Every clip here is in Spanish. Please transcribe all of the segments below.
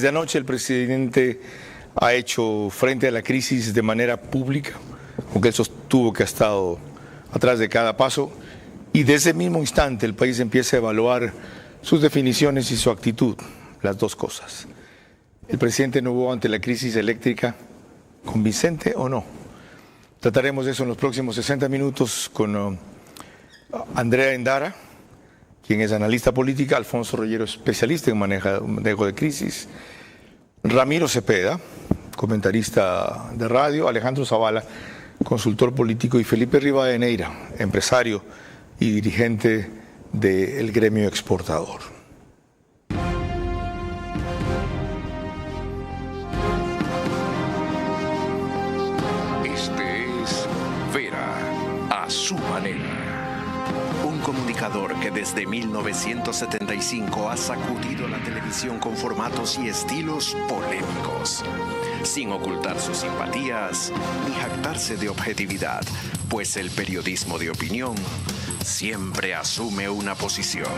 Desde anoche el presidente ha hecho frente a la crisis de manera pública, aunque él sostuvo que ha estado atrás de cada paso, y desde el mismo instante el país empieza a evaluar sus definiciones y su actitud, las dos cosas. ¿El presidente no hubo ante la crisis eléctrica convincente o no? Trataremos de eso en los próximos 60 minutos con Andrea Endara, quien es analista política, Alfonso Rollero, especialista en manejo de crisis, Ramiro Cepeda, comentarista de radio, Alejandro Zavala, consultor político, y Felipe Rivadeneira, empresario y dirigente del gremio exportador. Este es Vera a su manera. Un comunicador que desde 1975 ha sacudido la televisión con formatos y estilos polémicos, sin ocultar sus simpatías ni jactarse de objetividad, pues el periodismo de opinión siempre asume una posición.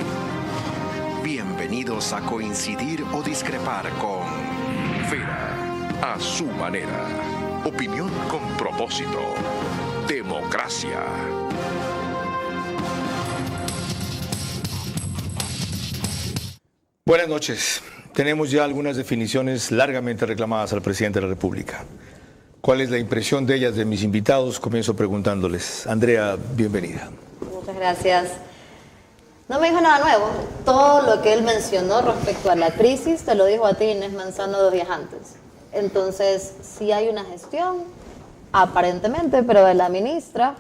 Bienvenidos a coincidir o discrepar con Vera a su manera. Opinión con propósito. Democracia. Buenas noches. Tenemos ya algunas definiciones largamente reclamadas al presidente de la República. ¿Cuál es la impresión de ellas de mis invitados? Comienzo preguntándoles. Andrea, bienvenida. Muchas gracias. No me dijo nada nuevo. Todo lo que él mencionó respecto a la crisis te lo dijo a ti, Inés Manzano, 2 días antes. Entonces, sí hay una gestión, aparentemente, pero de la ministra,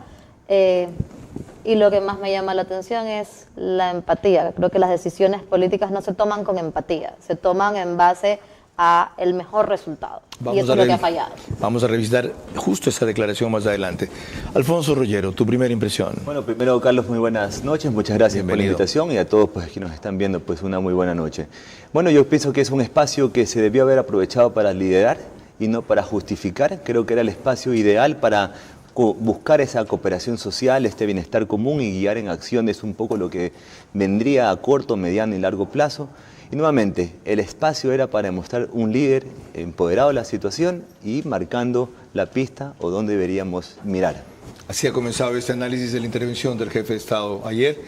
y lo que más me llama la atención es la empatía. Creo que las decisiones políticas no se toman con empatía, se toman en base a el mejor resultado. Y eso es lo que ha fallado. Vamos a revisar justo esa declaración más adelante. Alfonso Rollero, tu primera impresión. Bueno, primero, Carlos, muy buenas noches. Muchas gracias por la invitación, y a todos pues, que nos están viendo, pues una muy buena noche. Bueno, yo pienso que es un espacio que se debió haber aprovechado para liderar y no para justificar. Creo que era el espacio ideal para buscar esa cooperación social, este bienestar común, y guiar en acciones un poco lo que vendría a corto, mediano y largo plazo. Y nuevamente, el espacio era para demostrar un líder empoderado de la situación y marcando la pista o dónde deberíamos mirar. Así ha comenzado este análisis de la intervención del jefe de Estado ayer.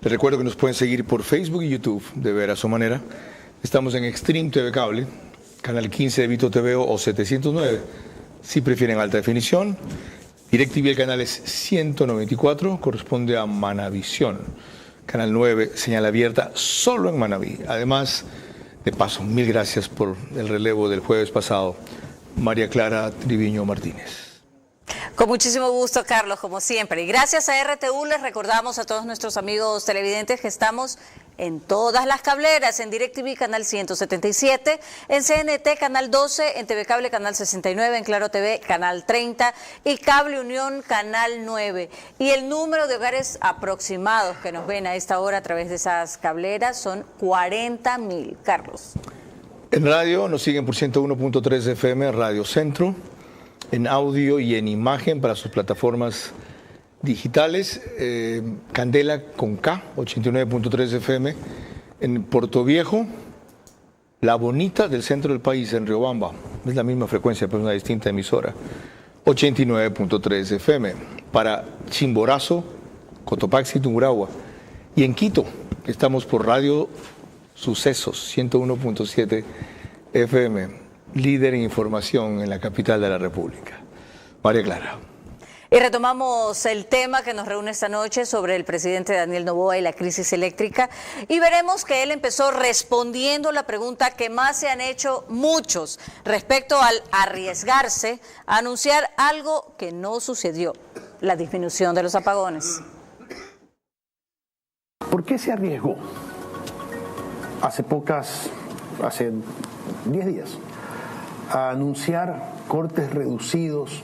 Les recuerdo que nos pueden seguir por Facebook y YouTube de Vera a su manera. Estamos en Extreme TV Cable, canal 15 de Vito TV o 709, si prefieren alta definición. DirecTV, el canal es 194, corresponde a Manavisión. Canal 9, señal abierta solo en Manaví. Además, de paso, mil gracias por el relevo del jueves pasado, María Clara Triviño Martínez. Con muchísimo gusto, Carlos, como siempre. Y gracias a RTU les recordamos a todos nuestros amigos televidentes que estamos en todas las cableras, en DirecTV canal 177, en CNT canal 12, en TV Cable canal 69, en Claro TV canal 30 y Cable Unión canal 9. Y el número de hogares aproximados que nos ven a esta hora a través de esas cableras son 40.000, Carlos. En radio nos siguen por 101.3 FM, Radio Centro, en audio y en imagen para sus plataformas digitales, Candela con K, 89.3 FM, en Puerto Viejo, La Bonita del centro del país, en Riobamba, es la misma frecuencia, pero una distinta emisora, 89.3 FM, para Chimborazo, Cotopaxi, Tungurahua, y en Quito, estamos por Radio Sucesos, 101.7 FM, líder en información en la capital de la República. María Clara. Y retomamos el tema que nos reúne esta noche sobre el presidente Daniel Noboa y la crisis eléctrica, y veremos que él empezó respondiendo la pregunta que más se han hecho muchos respecto al arriesgarse a anunciar algo que no sucedió, la disminución de los apagones. ¿Por qué se arriesgó hace 10 días a anunciar cortes reducidos,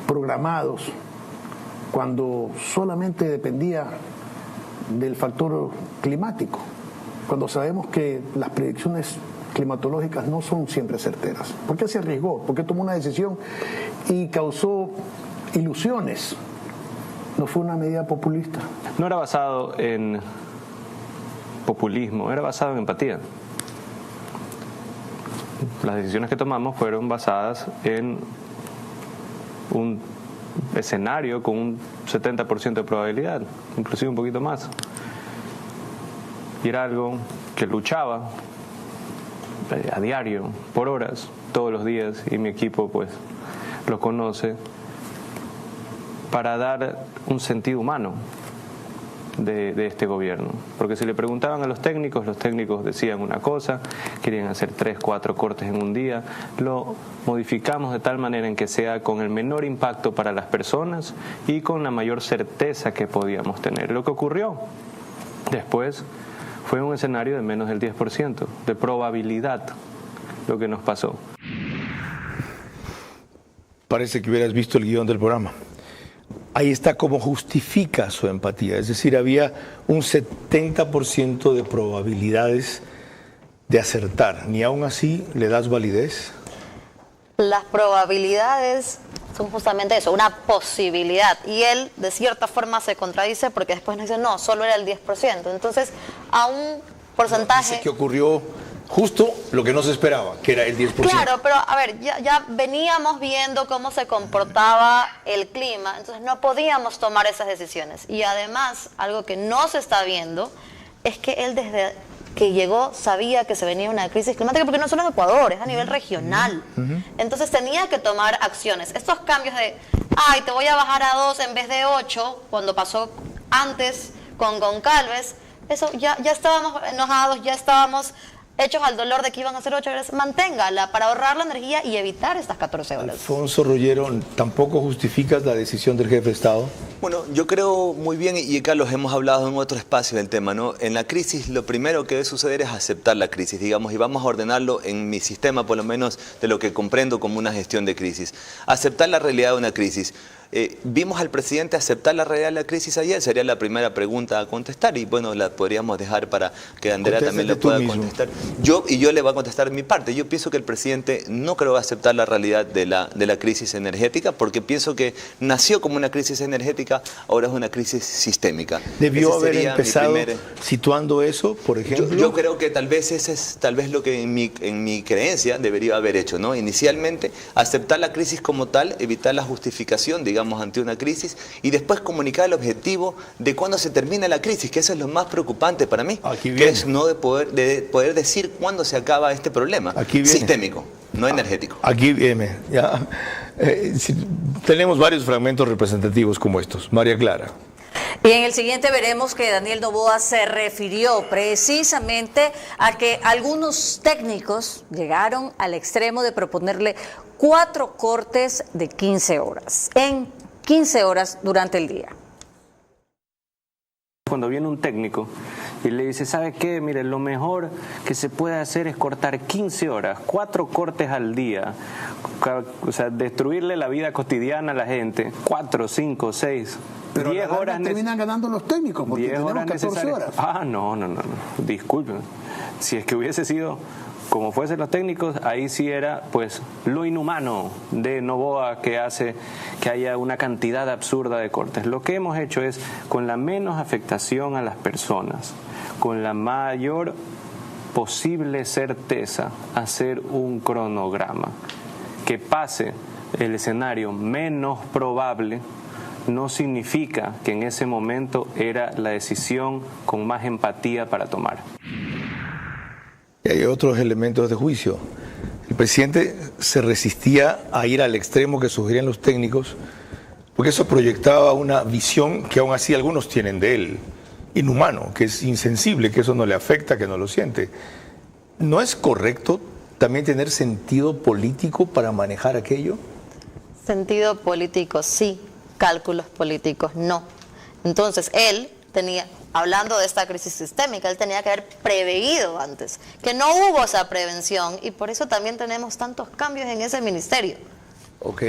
programados, cuando solamente dependía del factor climático, cuando sabemos que las predicciones climatológicas no son siempre certeras? ¿Por qué se arriesgó? ¿Por qué tomó una decisión y causó ilusiones? ¿No fue una medida populista? No era basado en populismo, era basado en empatía. las decisiones que tomamos fueron basadas en un escenario con un 70% de probabilidad, inclusive un poquito más. Y era algo que luchaba a diario, por horas, todos los días, y mi equipo pues lo conoce, para dar un sentido humano de este gobierno. Porque si le preguntaban a los técnicos decían una cosa, querían hacer 3, 4 cortes en un día. Lo modificamos de tal manera en que sea con el menor impacto para las personas y con la mayor certeza que podíamos tener. Lo que ocurrió después fue un escenario de menos del 10% de probabilidad lo que nos pasó. Parece que hubieras visto el guión del programa. Ahí está cómo justifica su empatía. Es decir, había un 70% de probabilidades de acertar. Ni aún así le das validez. Las probabilidades son justamente eso, una posibilidad. Y él, de cierta forma, se contradice porque después nos dice, no, solo era el 10%. Entonces, a un porcentaje... Dice que ocurrió justo lo que no se esperaba, que era el 10%. Claro, pero a ver, ya veníamos viendo cómo se comportaba el clima, entonces no podíamos tomar esas decisiones. Y además, algo que no se está viendo es que él desde que llegó sabía que se venía una crisis climática, porque no solo en Ecuador, es a nivel regional. Entonces tenía que tomar acciones. Estos cambios de, ay, te voy a bajar a 2 en vez de 8, cuando pasó antes con Goncalves, eso ya estábamos enojados, ya estábamos hechos al dolor de que iban a ser 8 horas. Manténgala para ahorrar la energía y evitar estas 14 horas. Alfonso Rollero, ¿tampoco justificas la decisión del jefe de Estado? Bueno, yo creo muy bien, y Carlos, hemos hablado en otro espacio del tema, ¿no? En la crisis lo primero que debe suceder es aceptar la crisis, digamos, y vamos a ordenarlo en mi sistema, por lo menos de lo que comprendo como una gestión de crisis. Aceptar la realidad de una crisis. Vimos al presidente aceptar la realidad de la crisis ayer, sería la primera pregunta a contestar, y bueno, la podríamos dejar para que Andrea también le pueda contestar. Yo le voy a contestar mi parte. Yo pienso que el presidente no creo aceptar la realidad de la crisis energética, porque pienso que nació como una crisis energética, ahora es una crisis sistémica. ¿Debió haber empezado situando eso, por ejemplo? Yo creo que tal vez ese es lo que en mi creencia debería haber hecho, ¿no? Inicialmente, aceptar la crisis como tal, evitar la justificación, digamos, ante una crisis, y después comunicar el objetivo de cuándo se termina la crisis, que eso es lo más preocupante para mí, que es no de poder decir cuándo se acaba este problema sistémico, no energético. Aquí viene, ya. Tenemos varios fragmentos representativos como estos. María Clara. Y en el siguiente veremos que Daniel Noboa se refirió precisamente a que algunos técnicos llegaron al extremo de proponerle 4 cortes de 15 horas, en 15 horas durante el día. Cuando viene un técnico y le dice, ¿sabe qué? Mire, lo mejor que se puede hacer es cortar 15 horas, 4 cortes al día, o sea, destruirle la vida cotidiana a la gente, 4, 5, 6, pero 10 horas. Terminan ganando los técnicos porque tenemos 14 horas. No, disculpen. Si es que hubiese sido como fuesen los técnicos, ahí sí era pues lo inhumano de Noboa que hace que haya una cantidad absurda de cortes. Lo que hemos hecho es, con la menos afectación a las personas, con la mayor posible certeza, hacer un cronograma que pase el escenario menos probable. No significa que en ese momento era la decisión con más empatía para tomar. Y hay otros elementos de juicio. El presidente se resistía a ir al extremo que sugerían los técnicos, porque eso proyectaba una visión que aún así algunos tienen de él, inhumano, que es insensible, que eso no le afecta, que no lo siente. ¿No es correcto también tener sentido político para manejar aquello? Sentido político, sí. Cálculos políticos, no. Entonces, él tenía, hablando de esta crisis sistémica, él tenía que haber preveído antes, que no hubo esa prevención, y por eso también tenemos tantos cambios en ese ministerio. Ok.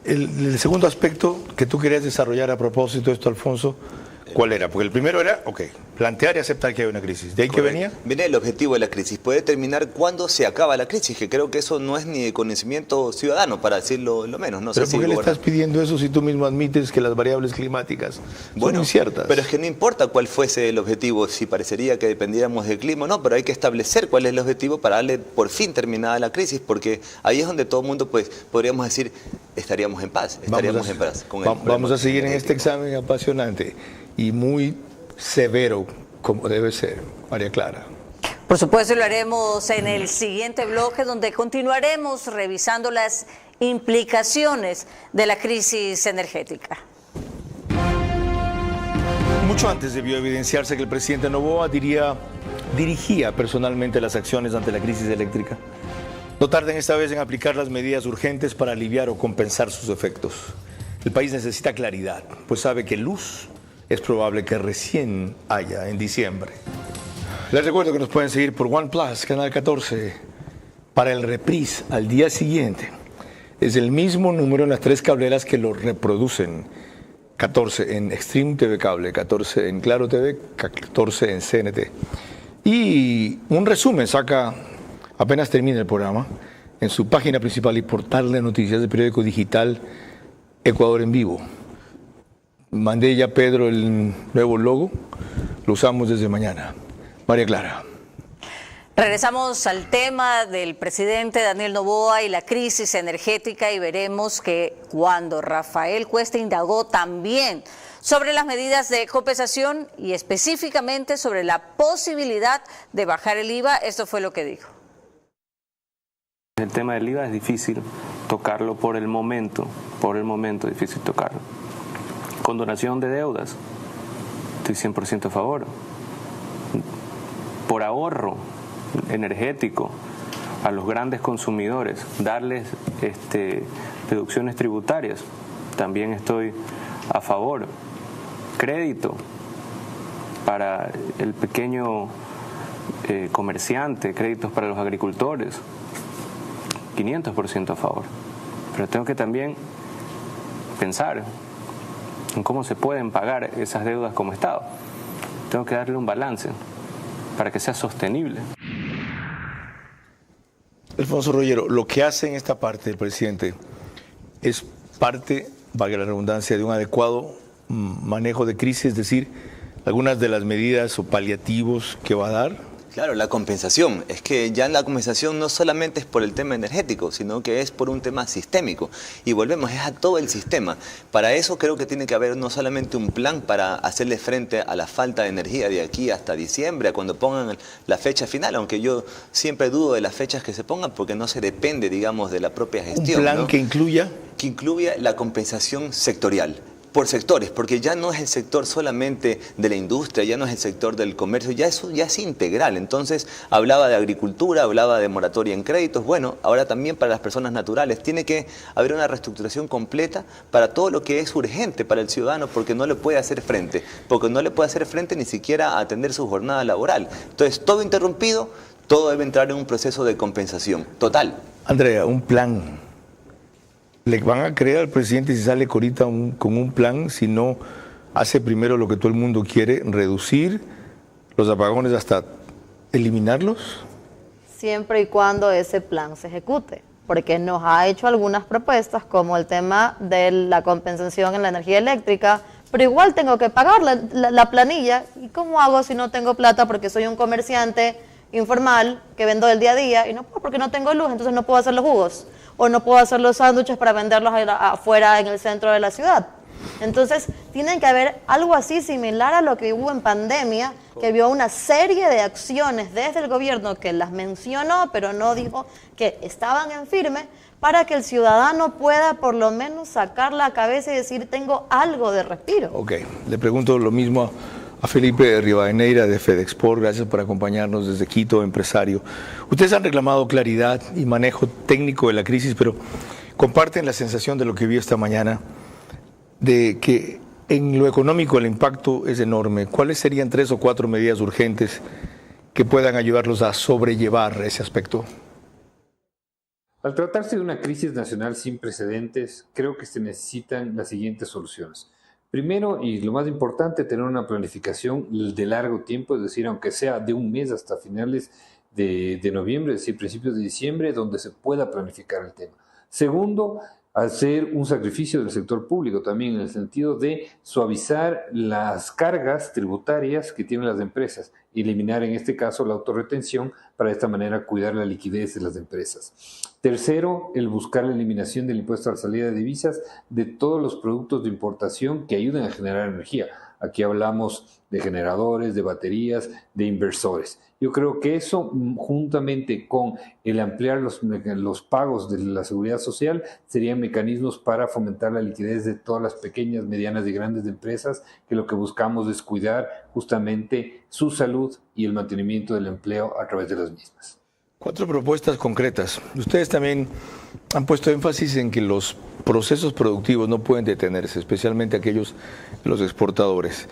El segundo aspecto que tú querías desarrollar a propósito de esto, Alfonso, ¿Cuál era? Porque el primero era, plantear y aceptar que hay una crisis. ¿De ahí que venía? Viene el objetivo de la crisis, puede determinar cuándo se acaba la crisis, que creo que eso no es ni de conocimiento ciudadano, para decirlo lo menos. No ¿Pero sé por qué si le estás pidiendo eso si tú mismo admites que las variables climáticas son inciertas? Pero es que no importa cuál fuese el objetivo, si parecería que dependiéramos del clima o no, pero hay que establecer cuál es el objetivo para darle por fin terminada la crisis, porque ahí es donde todo el mundo, pues, podríamos decir, estaríamos en paz, Vamos a seguir en este examen apasionante y muy severo, como debe ser, María Clara. Por supuesto, lo haremos en el siguiente bloque, donde continuaremos revisando las implicaciones de la crisis energética. Mucho antes debió evidenciarse que el presidente Noboa dirigía personalmente las acciones ante la crisis eléctrica. No tarden esta vez en aplicar las medidas urgentes para aliviar o compensar sus efectos. El país necesita claridad, pues sabe que luz es probable que recién haya en diciembre. Les recuerdo que nos pueden seguir por OnePlus, Canal 14, para el reprise al día siguiente. Es el mismo número en las 3 cableras que lo reproducen. 14 en Extreme TV Cable, 14 en Claro TV, 14 en CNT. Y un resumen saca, apenas termina el programa, en su página principal y portal de noticias del periódico digital Ecuador en Vivo. Mandé ya a Pedro el nuevo logo, lo usamos desde mañana. María Clara. Regresamos al tema del presidente Daniel Noboa y la crisis energética, y veremos que cuando Rafael Cuesta indagó también sobre las medidas de compensación y específicamente sobre la posibilidad de bajar el IVA, esto fue lo que dijo. El tema del IVA es difícil tocarlo por el momento difícil tocarlo. Condonación de deudas, estoy 100% a favor. Por ahorro energético a los grandes consumidores, darles deducciones tributarias, también estoy a favor. Crédito para el pequeño comerciante, créditos para los agricultores, 500% a favor. Pero tengo que también pensar en cómo se pueden pagar esas deudas como Estado. Tengo que darle un balance para que sea sostenible. Alfonso Rollero, lo que hace en esta parte el presidente es parte, valga la redundancia, de un adecuado manejo de crisis, es decir, algunas de las medidas o paliativos que va a dar. Claro, la compensación. Es que ya la compensación no solamente es por el tema energético, sino que es por un tema sistémico. Y volvemos, es a todo el sistema. Para eso creo que tiene que haber no solamente un plan para hacerle frente a la falta de energía de aquí hasta diciembre, a cuando pongan la fecha final, aunque yo siempre dudo de las fechas que se pongan porque no se depende, digamos, de la propia gestión. ¿Un plan, ¿no?, que incluya? Que incluya la compensación sectorial. Por sectores, porque ya no es el sector solamente de la industria, ya no es el sector del comercio, ya eso ya es integral. Entonces hablaba de agricultura, hablaba de moratoria en créditos, bueno, ahora también para las personas naturales. Tiene que haber una reestructuración completa para todo lo que es urgente para el ciudadano, porque no le puede hacer frente, ni siquiera a atender su jornada laboral. Entonces todo interrumpido, todo debe entrar en un proceso de compensación total. Andrea, un plan. ¿Le van a creer al presidente si sale ahorita con un plan, si no hace primero lo que todo el mundo quiere, reducir los apagones hasta eliminarlos? Siempre y cuando ese plan se ejecute, porque nos ha hecho algunas propuestas como el tema de la compensación en la energía eléctrica, pero igual tengo que pagar la planilla. ¿Y cómo hago si no tengo plata porque soy un comerciante informal que vendo del día a día y no puedo porque no tengo luz, entonces no puedo hacer los jugos? O no puedo hacer los sándwiches para venderlos afuera en el centro de la ciudad. Entonces, tiene que haber algo así similar a lo que hubo en pandemia, que vio una serie de acciones desde el gobierno que las mencionó, pero no dijo que estaban en firme, para que el ciudadano pueda por lo menos sacar la cabeza y decir, tengo algo de respiro. Ok, le pregunto lo mismo a Felipe Rivadeneira de FedExport, gracias por acompañarnos desde Quito, empresario. Ustedes han reclamado claridad y manejo técnico de la crisis, pero comparten la sensación de lo que vi esta mañana, de que en lo económico el impacto es enorme. ¿Cuáles serían 3 o 4 medidas urgentes que puedan ayudarlos a sobrellevar ese aspecto? Al tratarse de una crisis nacional sin precedentes, creo que se necesitan las siguientes soluciones. Primero, y lo más importante, tener una planificación de largo tiempo, es decir, aunque sea de un mes hasta finales de noviembre, es decir, principios de diciembre, donde se pueda planificar el tema. Segundo, hacer un sacrificio del sector público también en el sentido de suavizar las cargas tributarias que tienen las empresas, eliminar en este caso la autorretención para de esta manera cuidar la liquidez de las empresas. Tercero, el buscar la eliminación del impuesto a la salida de divisas de todos los productos de importación que ayuden a generar energía. Aquí hablamos de generadores, de baterías, de inversores. Yo creo que eso, juntamente con el ampliar los pagos de la seguridad social, serían mecanismos para fomentar la liquidez de todas las pequeñas, medianas y grandes empresas, que lo que buscamos es cuidar justamente su salud y el mantenimiento del empleo a través de las mismas. 4 propuestas concretas. Ustedes también han puesto énfasis en que los procesos productivos no pueden detenerse, especialmente aquellos de los exportadores,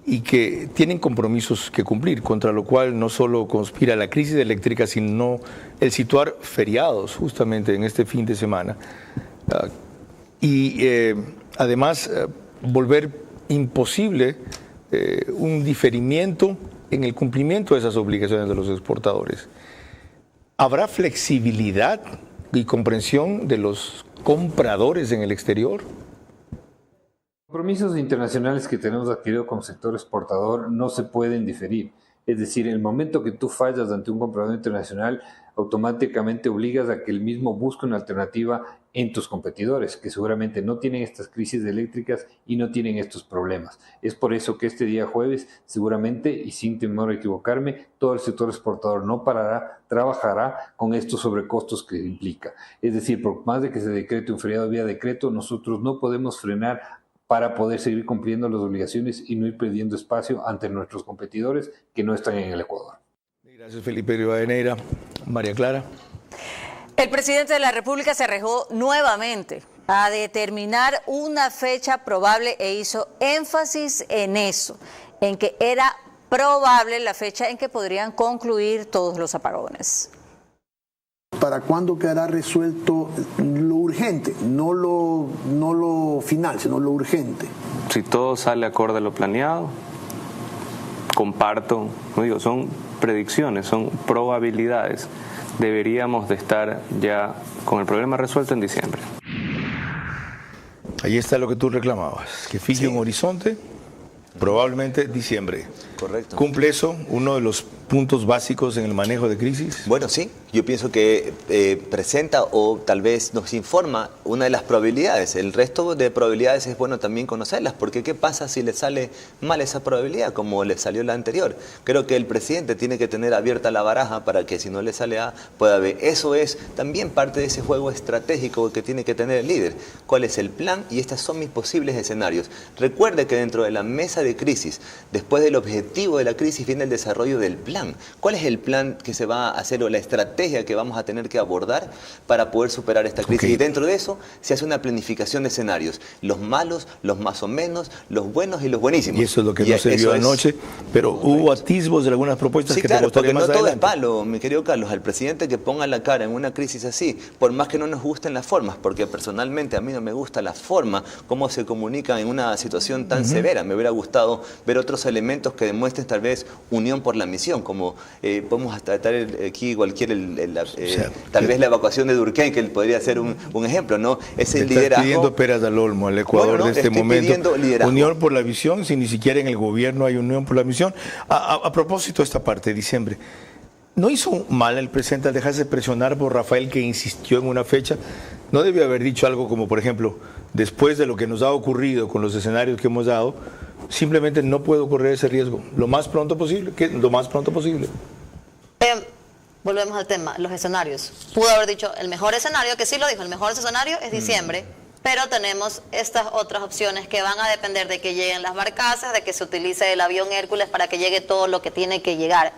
y que tienen compromisos que cumplir, contra lo cual no solo conspira la crisis eléctrica, sino el situar feriados justamente en este fin de semana. Además, volver imposible un diferimiento en el cumplimiento de esas obligaciones de los exportadores. ¿Habrá flexibilidad y comprensión de los compradores en el exterior? Compromisos internacionales que tenemos adquirido como sector exportador no se pueden diferir. Es decir, en el momento que tú fallas ante un comprador internacional, automáticamente obligas a que el mismo busque una alternativa en tus competidores, que seguramente no tienen estas crisis eléctricas y no tienen estos problemas. Es por eso que este día jueves, seguramente, y sin temor a equivocarme, todo el sector exportador no parará, trabajará con estos sobrecostos que implica. Es decir, por más de que se decrete un feriado vía decreto, nosotros no podemos frenar para poder seguir cumpliendo las obligaciones y no ir perdiendo espacio ante nuestros competidores que no están en el Ecuador. Gracias, Felipe Rivadeneira. María Clara. El presidente de la República se arriesgó nuevamente a determinar una fecha probable e hizo énfasis en eso, en que era probable la fecha en que podrían concluir todos los apagones. ¿Para cuándo quedará resuelto lo urgente? No lo final, sino lo urgente. Si todo sale acorde a lo planeado, comparto, no digo, son predicciones, son probabilidades. Deberíamos de estar ya con el problema resuelto en diciembre. Ahí está lo que tú reclamabas, que fije un horizonte, probablemente diciembre. Correcto. ¿Cumple eso uno de los puntos básicos en el manejo de crisis? Bueno, sí, yo pienso que presenta o tal vez nos informa una de las probabilidades. El resto de probabilidades es bueno también conocerlas, porque ¿qué pasa si le sale mal esa probabilidad como le salió la anterior? Creo que el presidente tiene que tener abierta la baraja para que si no le sale A, pueda B. Eso es también parte de ese juego estratégico que tiene que tener el líder. ¿Cuál es el plan? Y estos son mis posibles escenarios. Recuerde que dentro de la mesa de crisis, después del objetivo de la crisis, viene el desarrollo del plan. ¿Cuál es el plan que se va a hacer o la estrategia que vamos a tener que abordar para poder superar esta crisis? Y dentro de eso se hace una planificación de escenarios. Los malos, los más o menos, los buenos y los buenísimos. Y eso es lo que no se vio anoche, pero hubo atisbos de algunas propuestas que claro, te gustaría más adelante. No todo es palo, mi querido Carlos. Al presidente que ponga la cara en una crisis así, por más que no nos gusten las formas, porque personalmente a mí no me gusta la forma, cómo se comunican en una situación tan severa. Me hubiera gustado ver otros elementos que demuestren tal vez unión por la misión, como podemos tratar aquí cualquier, tal vez la evacuación de Durquén, que podría ser un ejemplo, ¿no? Ese liderazgo. Estás pidiendo peras al olmo al Ecuador de este momento. Unión por la visión, si ni siquiera en el gobierno hay unión por la visión. A propósito de esta parte de diciembre, ¿no hizo mal el presidente al dejarse presionar por Rafael, que insistió en una fecha? ¿No debió haber dicho algo como, por ejemplo, después de lo que nos ha ocurrido con los escenarios que hemos dado, simplemente no puedo correr ese riesgo lo más pronto posible? Volvemos al tema, los escenarios. Pudo haber dicho el mejor escenario, que sí lo dijo, el mejor escenario es diciembre, pero tenemos estas otras opciones que van a depender de que lleguen las barcazas, de que se utilice el avión Hércules para que llegue todo lo que tiene que llegar.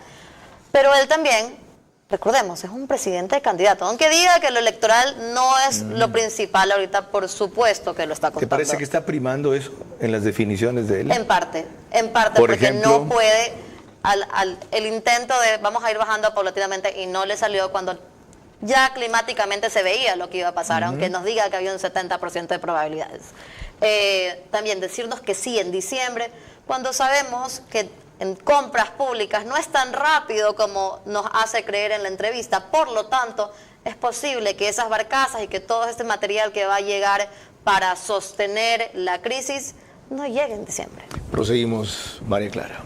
Pero él también, recordemos, es un presidente candidato. Aunque diga que lo electoral no es lo principal ahorita, por supuesto que lo está contando. ¿Te parece que está primando eso en las definiciones de él? En parte, Por porque ejemplo, no puede, el intento de vamos a ir bajando paulatinamente y no le salió cuando ya climáticamente se veía lo que iba a pasar, aunque nos diga que había un 70% de probabilidades. también decirnos que sí en diciembre, cuando sabemos que en compras públicas no es tan rápido como nos hace creer en la entrevista. Por lo tanto, es posible que esas barcazas y que todo este material que va a llegar para sostener la crisis no llegue en diciembre. Proseguimos, María Clara.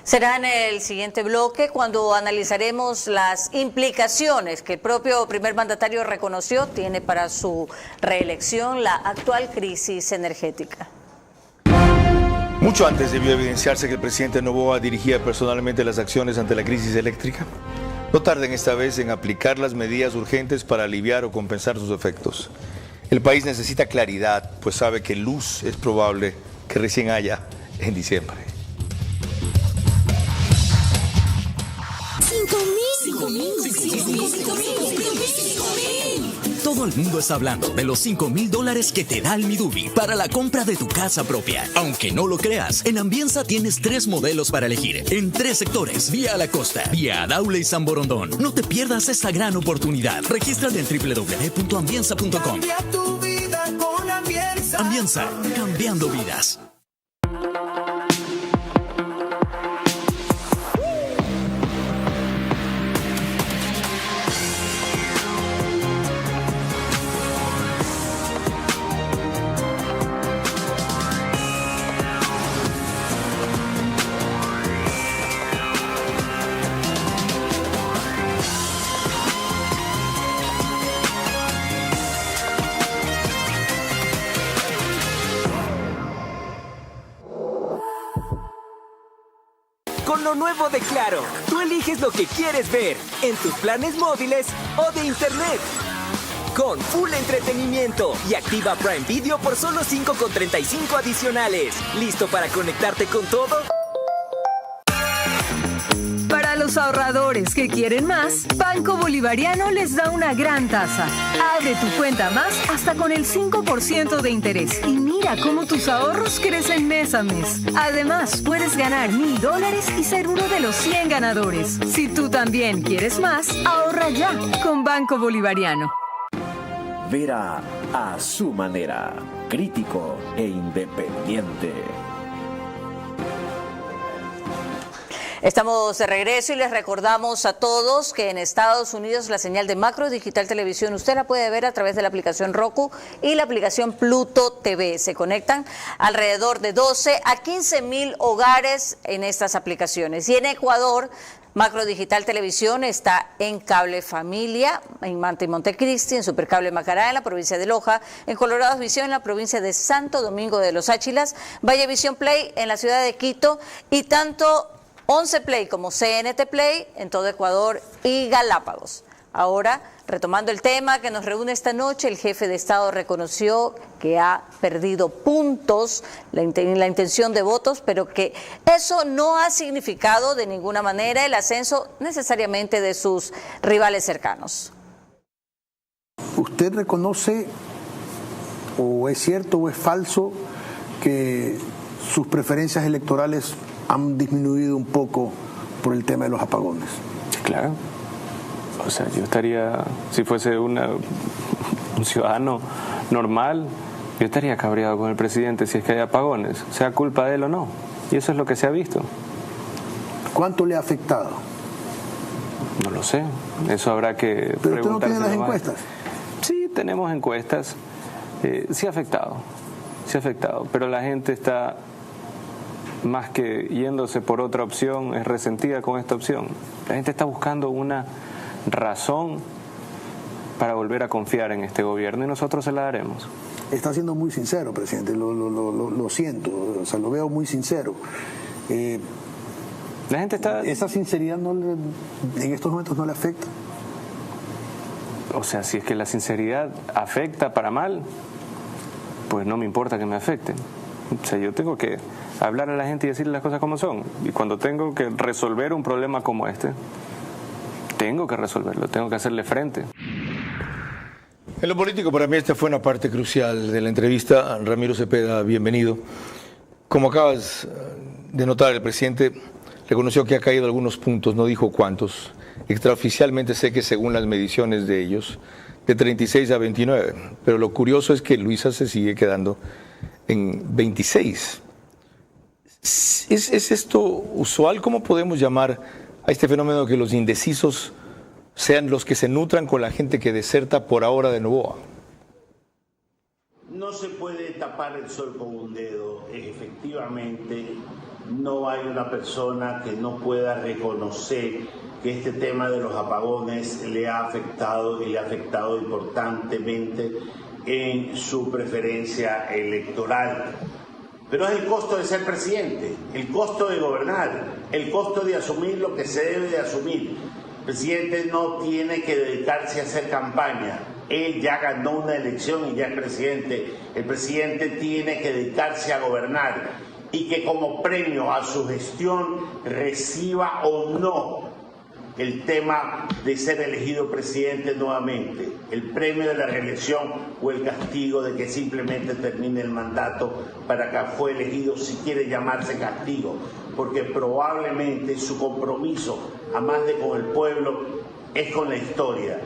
Será en el siguiente bloque cuando analizaremos las implicaciones que el propio primer mandatario reconoció tiene para su reelección la actual crisis energética. Mucho antes debió evidenciarse que el presidente Noboa dirigía personalmente las acciones ante la crisis eléctrica. No tarden esta vez en aplicar las medidas urgentes para aliviar o compensar sus efectos. El país necesita claridad, pues sabe que luz es probable que recién haya en diciembre. 5,000. Todo el mundo está hablando de los $5,000 que te da el Midubi para la compra de tu casa propia. Aunque no lo creas, en Ambienza tienes 3 modelos para elegir, en 3 sectores: Vía La Costa, Vía Daule y San Borondón. No te pierdas esta gran oportunidad. Regístrate en www.ambienza.com. Cambia tu vida con Ambienza. Ambienza, cambiando vidas. Con lo nuevo de Claro, tú eliges lo que quieres ver en tus planes móviles o de internet. Con full entretenimiento y activa Prime Video por solo $5,35 adicionales. ¿Listo para conectarte con todo? Para los ahorradores que quieren más, Banco Bolivariano les da una gran tasa. Abre tu cuenta más hasta con el 5% de interés y mira cómo tus ahorros crecen mes a mes. Además, puedes ganar $1,000 y ser uno de los 100 ganadores. Si tú también quieres más, ahorra ya con Banco Bolivariano. Vera a su manera, crítico e independiente. Estamos de regreso y les recordamos a todos que en Estados Unidos la señal de Macro Digital Televisión usted la puede ver a través de la aplicación Roku y la aplicación Pluto TV. Se conectan alrededor de 12 a 15,000 hogares en estas aplicaciones. Y en Ecuador, Macro Digital Televisión está en Cable Familia, en Manta y Montecristi, en Supercable Macará, en la provincia de Loja, en Colorados Visión, en la provincia de Santo Domingo de los Áchilas, Vallevisión Play, en la ciudad de Quito, y tanto 11 Play como CNT Play en todo Ecuador y Galápagos. Ahora, retomando el tema que nos reúne esta noche, el jefe de Estado reconoció que ha perdido puntos, la intención de votos, pero que eso no ha significado de ninguna manera el ascenso necesariamente de sus rivales cercanos. ¿Usted reconoce, o es cierto o es falso, que sus preferencias electorales han disminuido un poco por el tema de los apagones? Claro. O sea, yo estaría, si fuese un ciudadano normal, yo estaría cabreado con el presidente si es que hay apagones, sea culpa de él o no. Y eso es lo que se ha visto. ¿Cuánto le ha afectado? No lo sé. Eso habrá que ¿Pero usted no tiene las encuestas? Sí, tenemos encuestas. Sí ha afectado. Sí ha afectado. Pero la gente está, más que yéndose por otra opción, es resentida con esta opción. La gente está buscando una razón para volver a confiar en este gobierno y nosotros se la daremos. Está siendo muy sincero, presidente, lo siento, o sea, lo veo muy sincero. La gente está... ¿Esa sinceridad en estos momentos no le afecta? O sea, si es que la sinceridad afecta para mal, pues no me importa que me afecten. O sea, yo tengo que hablar a la gente y decirle las cosas como son. Y cuando tengo que resolver un problema como este, tengo que resolverlo, tengo que hacerle frente. En lo político, para mí esta fue una parte crucial de la entrevista. Ramiro Cepeda, bienvenido. Como acabas de notar, el presidente reconoció que ha caído algunos puntos, no dijo cuántos. Extraoficialmente sé que según las mediciones de ellos, de 36 a 29. Pero lo curioso es que Luisa se sigue quedando en 26. ¿Es esto usual? ¿Cómo podemos llamar a este fenómeno que los indecisos sean los que se nutran con la gente que deserta por ahora de Noboa? No se puede tapar el sol con un dedo. Efectivamente, no hay una persona que no pueda reconocer que este tema de los apagones le ha afectado y le ha afectado importantemente en su preferencia electoral. Pero es el costo de ser presidente, el costo de gobernar, el costo de asumir lo que se debe de asumir. El presidente no tiene que dedicarse a hacer campaña. Él ya ganó una elección y ya es presidente. El presidente tiene que dedicarse a gobernar y que como premio a su gestión reciba o no el tema de ser elegido presidente nuevamente, el premio de la reelección o el castigo de que simplemente termine el mandato para que fue elegido, si quiere llamarse castigo, porque probablemente su compromiso, a más de con el pueblo, es con la historia.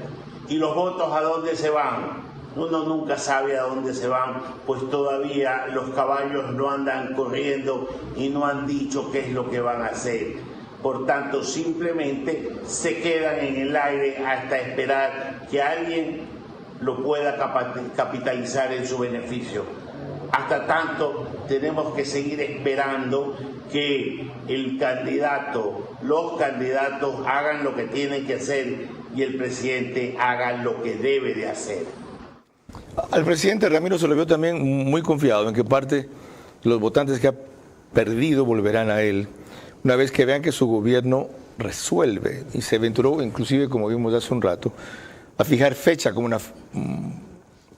¿Y los votos a dónde se van? Uno nunca sabe a dónde se van, pues todavía los caballos no andan corriendo y no han dicho qué es lo que van a hacer. Por tanto, simplemente se quedan en el aire hasta esperar que alguien lo pueda capitalizar en su beneficio. Hasta tanto, tenemos que seguir esperando que los candidatos hagan lo que tienen que hacer y el presidente haga lo que debe de hacer. Al presidente Ramiro se lo vio también muy confiado en que parte de los votantes que ha perdido volverán a él una vez que vean que su gobierno resuelve, y se aventuró inclusive, como vimos hace un rato, a fijar fecha como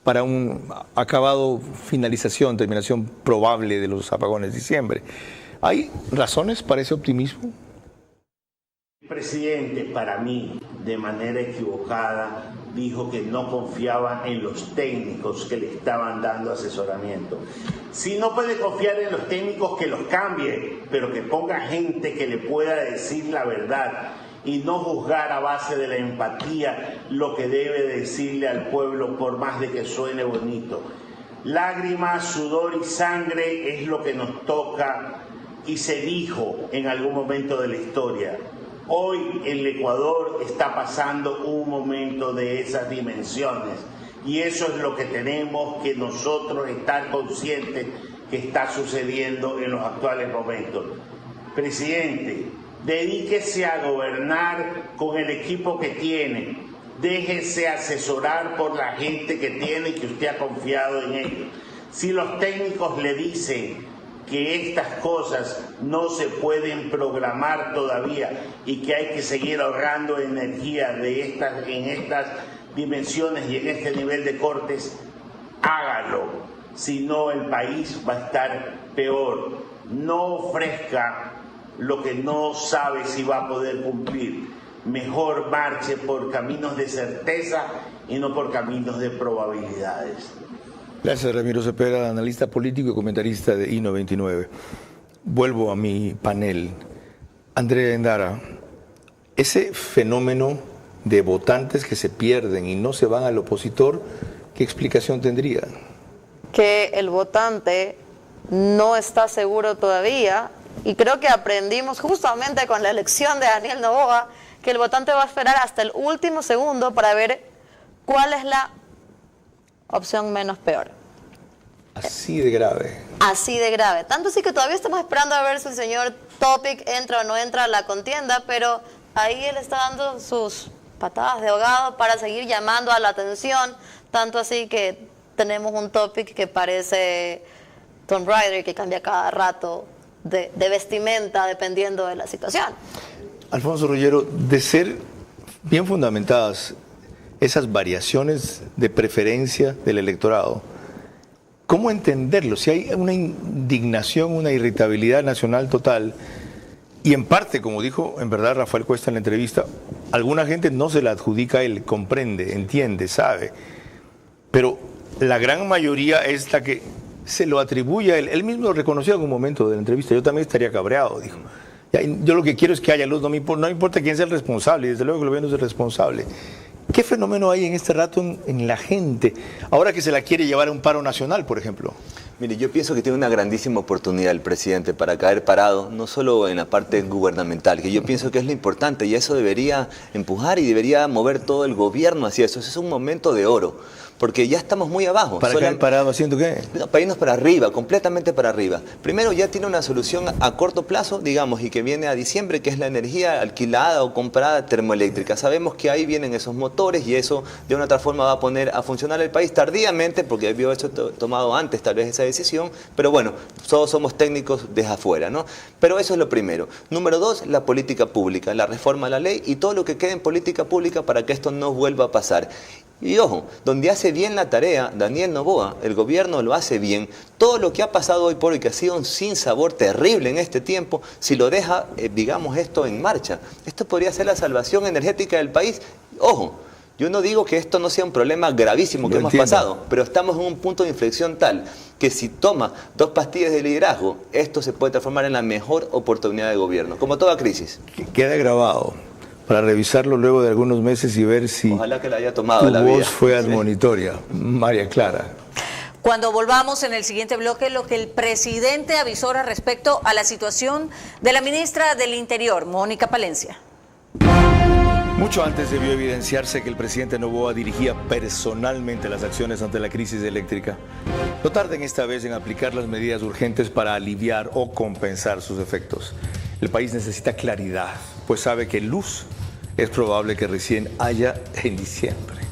para un acabado terminación probable de los apagones de diciembre. ¿Hay razones para ese optimismo? El presidente, para mí, de manera equivocada, dijo que no confiaba en los técnicos que le estaban dando asesoramiento. Si no puede confiar en los técnicos, que los cambie, pero que ponga gente que le pueda decir la verdad y no juzgar a base de la empatía lo que debe decirle al pueblo, por más de que suene bonito. Lágrimas, sudor y sangre es lo que nos toca y se dijo en algún momento de la historia. Hoy el Ecuador está pasando un momento de esas dimensiones y eso es lo que tenemos que nosotros estar conscientes que está sucediendo en los actuales momentos. Presidente, dedíquese a gobernar con el equipo que tiene, déjese asesorar por la gente que tiene y que usted ha confiado en ellos. Si los técnicos le dicen que estas cosas no se pueden programar todavía y que hay que seguir ahorrando energía en estas dimensiones y en este nivel de cortes, hágalo, si no el país va a estar peor. No ofrezca lo que no sabe si va a poder cumplir. Mejor marche por caminos de certeza y no por caminos de probabilidades. Gracias, Ramiro Cepeda, analista político y comentarista de I-99. Vuelvo a mi panel. Andrea Endara, ese fenómeno de votantes que se pierden y no se van al opositor, ¿qué explicación tendría? Que el votante no está seguro todavía, y creo que aprendimos justamente con la elección de Daniel Noboa que el votante va a esperar hasta el último segundo para ver cuál es la opción menos peor. Así de grave. Así de grave. Tanto así que todavía estamos esperando a ver si el señor Topic entra o no entra a la contienda, pero ahí él está dando sus patadas de ahogado para seguir llamando a la atención, tanto así que tenemos un Topic que parece Tomb Raider, que cambia cada rato de vestimenta dependiendo de la situación. Alfonso Ruggiero, de ser bien fundamentadas esas variaciones de preferencia del electorado, ¿cómo entenderlo? Si hay una indignación, una irritabilidad nacional total, y en parte, como dijo en verdad Rafael Cuesta en la entrevista, alguna gente no se la adjudica a él, comprende, entiende, sabe, pero la gran mayoría es la que se lo atribuye a él. Él mismo lo reconoció en un momento de la entrevista. Yo también estaría cabreado, dijo. Yo lo que quiero es que haya luz, no importa quién sea el responsable, y desde luego que el gobierno es el responsable. ¿Qué fenómeno hay en este rato en la gente, ahora que se la quiere llevar a un paro nacional, por ejemplo? Mire, yo pienso que tiene una grandísima oportunidad el presidente para caer parado, no solo en la parte gubernamental, que yo pienso que es lo importante y eso debería empujar y debería mover todo el gobierno hacia eso. Ese es un momento de oro, porque ya estamos muy abajo. ¿Para caer parado haciendo qué? No, para irnos para arriba, completamente para arriba. Primero ya tiene una solución a corto plazo, digamos, y que viene a diciembre, que es la energía alquilada o comprada termoeléctrica. Sabemos que ahí vienen esos motores y eso de una otra forma va a poner a funcionar el país tardíamente, porque debió haber tomado antes tal vez esa decisión, pero bueno, todos somos técnicos desde afuera, ¿no? Pero eso es lo primero. Número 2, la política pública, la reforma a la ley y todo lo que quede en política pública para que esto no vuelva a pasar. Y ojo, donde hace bien la tarea Daniel Noboa, el gobierno lo hace bien. Todo lo que ha pasado hoy por hoy, que ha sido un sinsabor terrible en este tiempo, si lo deja, digamos, esto en marcha, esto podría ser la salvación energética del país. Ojo, yo no digo que esto no sea un problema gravísimo que hemos pasado, pero estamos en un punto de inflexión tal que si toma 2 pastillas de liderazgo, esto se puede transformar en la mejor oportunidad de gobierno, como toda crisis. Queda grabado para revisarlo luego de algunos meses y ver si ojalá que la haya tomado tu la voz vida. fue admonitoria. María Clara. Cuando volvamos en el siguiente bloque, lo que el presidente avisó respecto a la situación de la ministra del Interior, Mónica Palencia. Mucho antes debió evidenciarse que el presidente Noboa dirigía personalmente las acciones ante la crisis eléctrica. No tarden esta vez en aplicar las medidas urgentes para aliviar o compensar sus efectos. El país necesita claridad, pues sabe que luz es probable que recién haya en diciembre.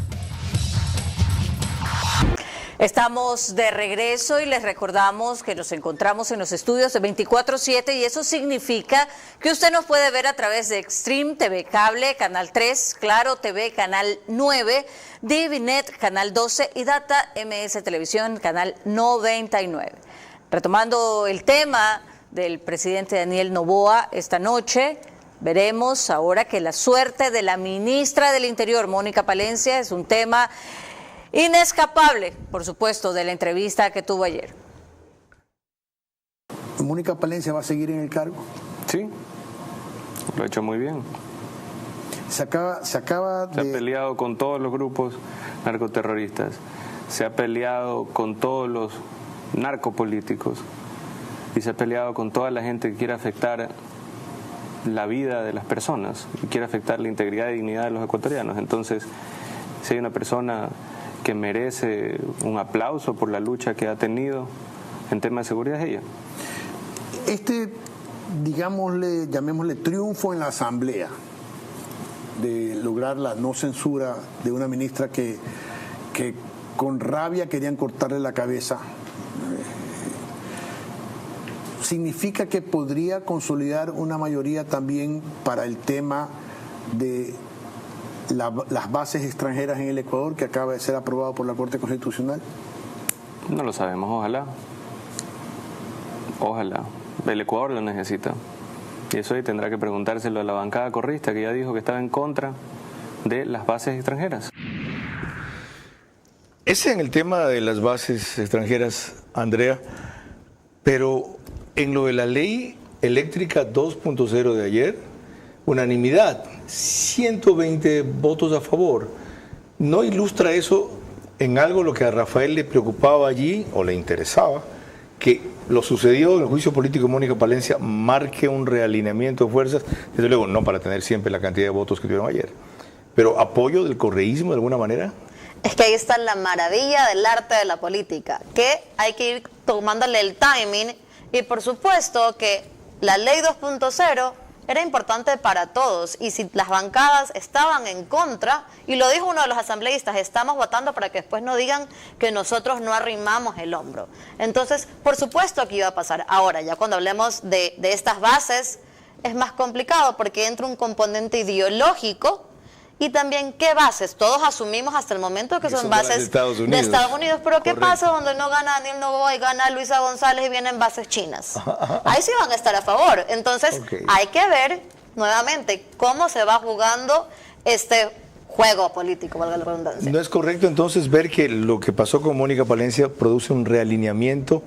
Estamos de regreso y les recordamos que nos encontramos en los estudios de 24/7 y eso significa que usted nos puede ver a través de Extreme TV Cable, Canal 3, Claro TV, Canal 9, Divinet, Canal 12 y Data MS Televisión, Canal 99. Retomando el tema del presidente Daniel Noboa esta noche, veremos ahora que la suerte de la ministra del Interior, Mónica Palencia, es un tema inescapable, por supuesto, de la entrevista que tuvo ayer. ¿Mónica Palencia va a seguir en el cargo? Sí, lo ha hecho muy bien. Se ha peleado con todos los grupos narcoterroristas, se ha peleado con todos los narcopolíticos y se ha peleado con toda la gente que quiere afectar la vida de las personas y quiere afectar la integridad y dignidad de los ecuatorianos. Entonces, si hay una persona que merece un aplauso por la lucha que ha tenido en temas de seguridad, es ella. Digámosle, llamémosle triunfo en la Asamblea, de lograr la no censura de una ministra que con rabia querían cortarle la cabeza, significa que podría consolidar una mayoría también para el tema de las bases extranjeras en el Ecuador, que acaba de ser aprobado por la Corte Constitucional. No lo sabemos, ojalá. Ojalá. El Ecuador lo necesita. Y eso ahí tendrá que preguntárselo a la bancada correísta, que ya dijo que estaba en contra de las bases extranjeras. Ese en el tema de las bases extranjeras, Andrea, pero en lo de la ley eléctrica 2.0 de ayer, unanimidad, 120 votos a favor. ¿No ilustra eso en algo lo que a Rafael le preocupaba allí o le interesaba? Que lo sucedido en el juicio político de Mónica Palencia marque un realineamiento de fuerzas, desde luego no para tener siempre la cantidad de votos que tuvieron ayer, pero apoyo del correísmo de alguna manera. Es que ahí está la maravilla del arte de la política, que hay que ir tomándole el timing y por supuesto que la ley 2.0 era importante para todos y si las bancadas estaban en contra, y lo dijo uno de los asambleístas, estamos votando para que después no digan que nosotros no arrimamos el hombro. Entonces, por supuesto que iba a pasar. Ahora, ya cuando hablemos de estas bases, es más complicado porque entra un componente ideológico y también qué bases. Todos asumimos hasta el momento que son bases de Estados Unidos, pero ¿qué pasa donde no gana Daniel Noboa y gana Luisa González y vienen bases chinas? Ahí sí van a estar a favor. Entonces hay que ver nuevamente cómo se va jugando este juego político, valga la redundancia. ¿No es correcto entonces ver que lo que pasó con Mónica Palencia produce un realineamiento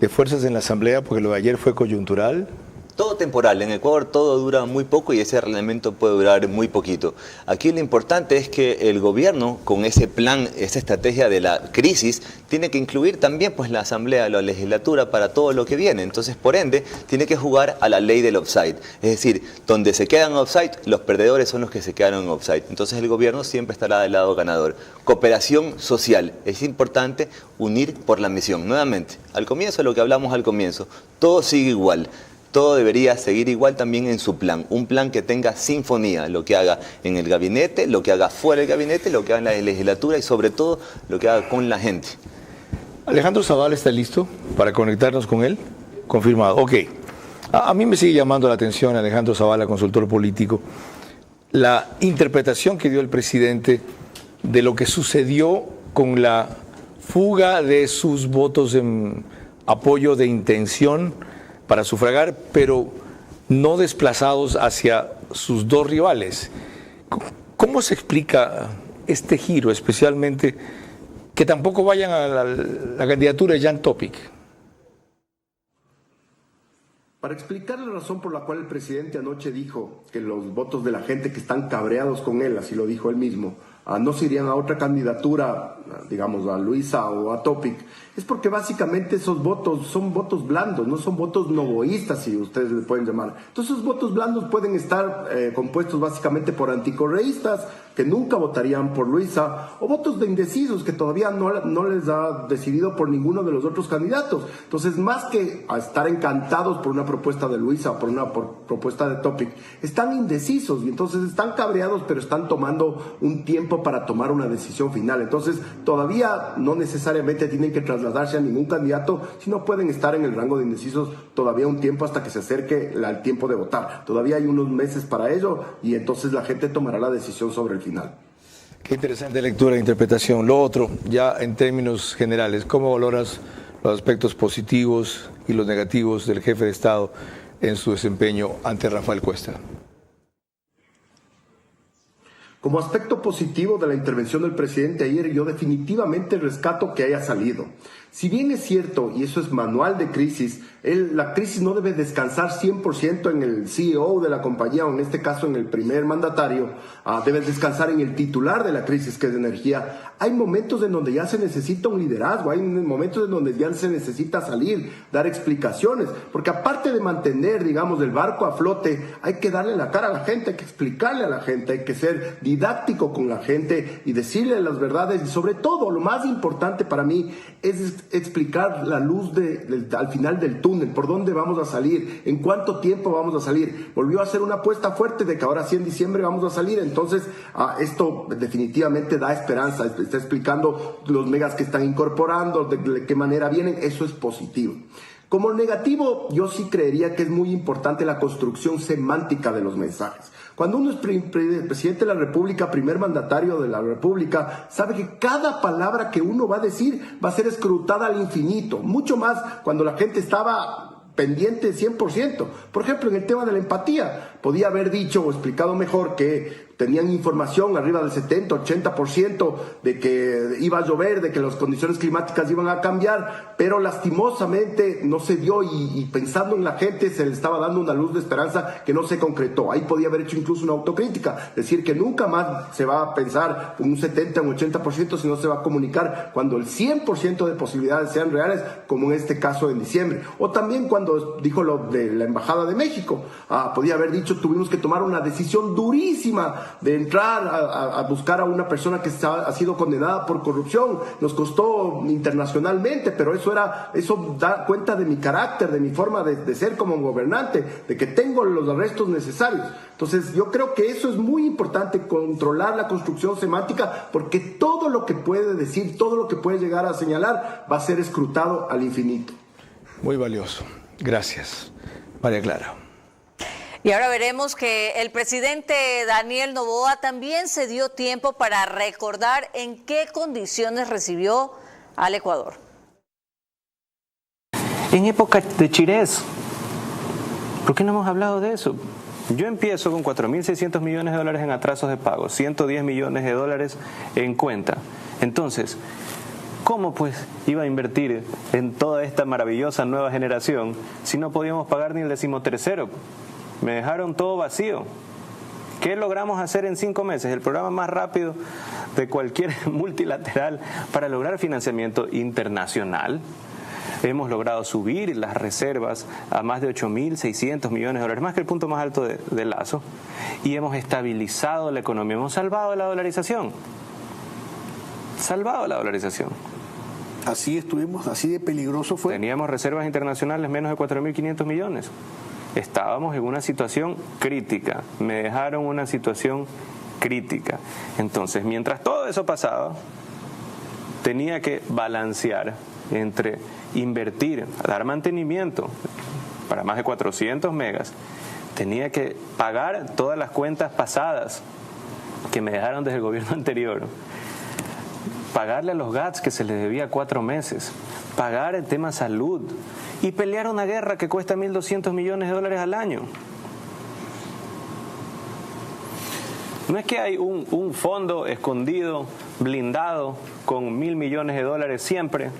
de fuerzas en la Asamblea porque lo de ayer fue coyuntural? todo temporal. En Ecuador todo dura muy poco y ese reglamento puede durar muy poquito. Aquí lo importante es que el gobierno, con ese plan, esa estrategia de la crisis, tiene que incluir también pues la asamblea, la legislatura para todo lo que viene. Entonces, por ende, tiene que jugar a la ley del offside. Es decir, donde se quedan offside, los perdedores son los que se quedaron en offside. Entonces el gobierno siempre estará del lado ganador. Cooperación social. Es importante unir por la misión. Nuevamente, al comienzo, lo que hablamos al comienzo, todo sigue igual. Todo debería seguir igual también en su plan. Un plan que tenga sinfonía, lo que haga en el gabinete, lo que haga fuera del gabinete, lo que haga en la legislatura y sobre todo lo que haga con la gente. Alejandro Zavala está listo para conectarnos con él. Confirmado. Ok. A mí me sigue llamando la atención, Alejandro Zavala, consultor político, la interpretación que dio el presidente de lo que sucedió con la fuga de sus votos en apoyo de intención para sufragar, pero no desplazados hacia sus dos rivales. ¿Cómo se explica este giro, especialmente que tampoco vayan a la candidatura de Jan Topic? Para explicar la razón por la cual el presidente anoche dijo que los votos de la gente que están cabreados con él, así lo dijo él mismo, no se irían a otra candidatura, digamos a Luisa o a Topic, es porque básicamente esos votos son votos blandos, no son votos novoístas, si ustedes le pueden llamar. Entonces esos votos blandos pueden estar compuestos básicamente por anticorreístas que nunca votarían por Luisa, o votos de indecisos que todavía no les ha decidido por ninguno de los otros candidatos. Entonces, más que a estar encantados por una propuesta de Luisa o por una propuesta de Topic, están indecisos y entonces están cabreados, pero están tomando un tiempo para tomar una decisión final. Entonces, todavía no necesariamente tienen que trasladarse a ningún candidato, sino pueden estar en el rango de indecisos todavía un tiempo hasta que se acerque el tiempo de votar. Todavía hay unos meses para ello y entonces la gente tomará la decisión sobre el final. Qué interesante lectura e interpretación. Lo otro, ya en términos generales, ¿cómo valoras los aspectos positivos y los negativos del jefe de Estado en su desempeño ante Rafael Cuesta? Como aspecto positivo de la intervención del presidente ayer, yo definitivamente rescato que haya salido. Si bien es cierto, y eso es manual de crisis, la crisis no debe descansar 100% en el CEO de la compañía, o en este caso en el primer mandatario, debe descansar en el titular de la crisis, que es de energía. Hay momentos en donde ya se necesita un liderazgo, hay momentos en donde ya se necesita salir, dar explicaciones, porque aparte de mantener, digamos, el barco a flote, hay que darle la cara a la gente, hay que explicarle a la gente, hay que ser didáctico con la gente y decirle las verdades, y sobre todo, lo más importante para mí es explicar la luz al final del túnel, por dónde vamos a salir, en cuánto tiempo vamos a salir. Volvió a hacer una apuesta fuerte de que ahora sí en diciembre vamos a salir, entonces esto definitivamente da esperanza, está explicando los megas que están incorporando, de qué manera vienen, eso es positivo. Como negativo, yo sí creería que es muy importante la construcción semántica de los mensajes. Cuando uno es presidente de la República, primer mandatario de la República, sabe que cada palabra que uno va a decir va a ser escrutada al infinito, mucho más cuando la gente estaba pendiente 100%. Por ejemplo, en el tema de la empatía, podía haber dicho o explicado mejor que tenían información arriba del 70, 80% de que iba a llover, de que las condiciones climáticas iban a cambiar, pero lastimosamente no se dio y pensando en la gente se le estaba dando una luz de esperanza que no se concretó. Ahí podía haber hecho incluso una autocrítica, decir que nunca más se va a pensar un 70, un 80%, sino se va a comunicar cuando el 100% de posibilidades sean reales, como en este caso en diciembre. O también cuando dijo lo de la Embajada de México, podía haber dicho, tuvimos que tomar una decisión durísima de entrar a buscar a una persona que ha sido condenada por corrupción. Nos costó internacionalmente, pero eso da cuenta de mi carácter, de mi forma de ser como gobernante, de que tengo los arrestos necesarios. Entonces yo creo que eso es muy importante, controlar la construcción semántica, porque todo lo que puede decir, todo lo que puede llegar a señalar va a ser escrutado al infinito. Muy valioso. Gracias, María Clara. Y ahora veremos que el presidente Daniel Noboa también se dio tiempo para recordar en qué condiciones recibió al Ecuador. En época de Chirés, ¿por qué no hemos hablado de eso? Yo empiezo con 4.600 millones de dólares en atrasos de pago, 110 millones de dólares en cuenta. Entonces, ¿cómo pues iba a invertir en toda esta maravillosa nueva generación si no podíamos pagar ni el 13º? Me dejaron todo vacío. ¿Qué logramos hacer en 5 meses? El programa más rápido de cualquier multilateral para lograr financiamiento internacional. Hemos logrado subir las reservas a más de 8.600 millones de dólares, más que el punto más alto de Lazo, y hemos estabilizado la economía, hemos salvado la dolarización. Salvado la dolarización. Así estuvimos, así de peligroso fue. Teníamos reservas internacionales menos de 4.500 millones. Estábamos en una situación crítica, me dejaron una situación crítica. Entonces, mientras todo eso pasaba, tenía que balancear entre invertir, dar mantenimiento para más de 400 megas, tenía que pagar todas las cuentas pasadas que me dejaron desde el gobierno anterior, pagarle a los GATS que se les debía 4 meses, pagar el tema salud y pelear una guerra que cuesta 1.200 millones de dólares al año. No es que hay un fondo escondido, blindado, con 1.000 millones de dólares siempre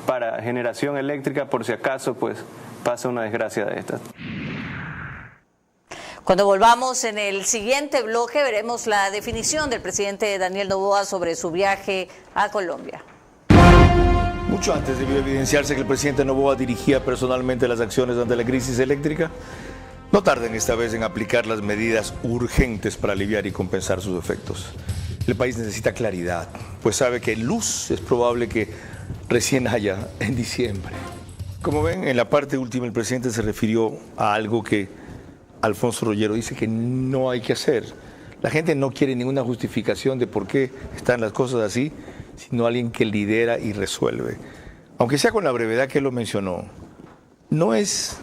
para generación eléctrica por si acaso pues pasa una desgracia de estas. Cuando volvamos en el siguiente bloque veremos la definición del presidente Daniel Noboa sobre su viaje a Colombia. Mucho antes debió evidenciarse que el presidente Noboa dirigía personalmente las acciones ante la crisis eléctrica. No tarden esta vez en aplicar las medidas urgentes para aliviar y compensar sus efectos. El país necesita claridad, pues sabe que luz es probable que recién haya en diciembre. Como ven, en la parte última el presidente se refirió a algo que Alfonso Rollero dice que no hay que hacer. La gente no quiere ninguna justificación de por qué están las cosas así, sino alguien que lidera y resuelve. Aunque sea con la brevedad que él lo mencionó, no es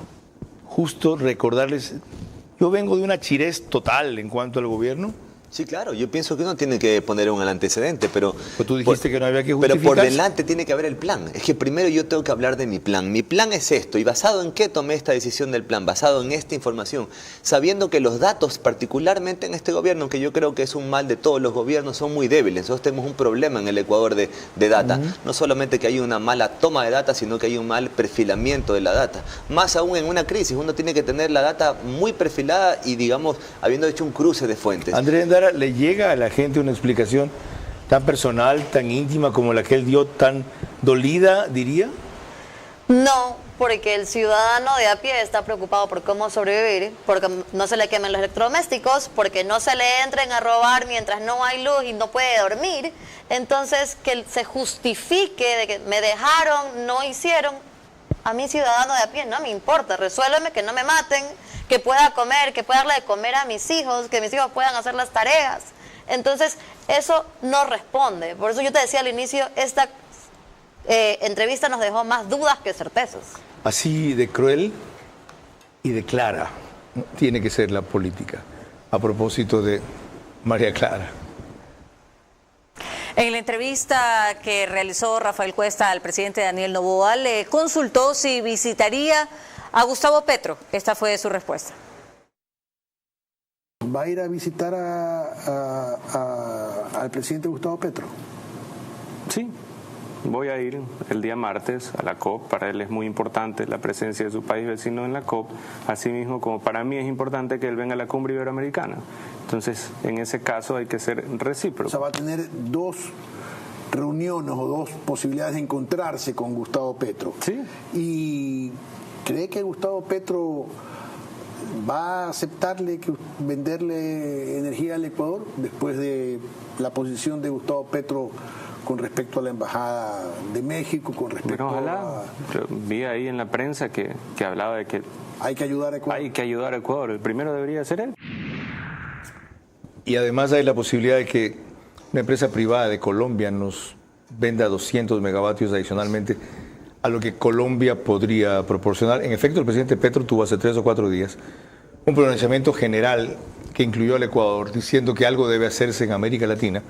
justo recordarles, yo vengo de una chirez total en cuanto al gobierno. Sí, claro, yo pienso que uno tiene que poner un antecedente, pero tú dijiste que no había que justificar. Pero por delante tiene que haber el plan. Es que primero yo tengo que hablar de mi plan. Mi plan es esto, y basado en qué tomé esta decisión del plan, basado en esta información, sabiendo que los datos, particularmente en este gobierno, que yo creo que es un mal de todos los gobiernos, son muy débiles. Nosotros tenemos un problema en el Ecuador de data. No solamente que hay una mala toma de data, sino que hay un mal perfilamiento de la data. Más aún en una crisis, uno tiene que tener la data muy perfilada y, digamos, habiendo hecho un cruce de fuentes. Andrés, ¿le llega a la gente una explicación tan personal, tan íntima como la que él dio, tan dolida, diría? No, porque el ciudadano de a pie está preocupado por cómo sobrevivir, porque no se le quemen los electrodomésticos, porque no se le entren a robar mientras no hay luz y no puede dormir. Entonces, que se justifique de que me dejaron, no hicieron, a mí ciudadano de a pie no me importa, resuélveme que no me maten, que pueda comer, que pueda darle de comer a mis hijos, que mis hijos puedan hacer las tareas. Entonces, eso no responde. Por eso yo te decía al inicio, esta entrevista nos dejó más dudas que certezas. Así de cruel y de clara tiene que ser la política. A propósito de María Clara. En la entrevista que realizó Rafael Cuesta al presidente Daniel Noboa, le consultó si visitaría a Gustavo Petro. Esta fue su respuesta. ¿Va a ir a visitar al presidente Gustavo Petro? Sí, voy a ir el día martes a la COP. Para él es muy importante la presencia de su país vecino en la COP, asimismo como para mí es importante que él venga a la cumbre iberoamericana. Entonces, en ese caso hay que ser recíproco. O sea, va a tener 2 reuniones o 2 posibilidades de encontrarse con Gustavo Petro. Sí. ¿Y cree que Gustavo Petro va a aceptarle venderle energía al Ecuador después de la posición de Gustavo Petro con respecto a la Embajada de México, con respecto ojalá. Yo vi ahí en la prensa que hablaba de que hay que ayudar a Ecuador. Hay que ayudar a Ecuador. El primero debería ser él. Y además hay la posibilidad de que una empresa privada de Colombia nos venda 200 megavatios adicionalmente a lo que Colombia podría proporcionar. En efecto, el presidente Petro tuvo hace 3 o 4 días un pronunciamiento general que incluyó al Ecuador, diciendo que algo debe hacerse en América Latina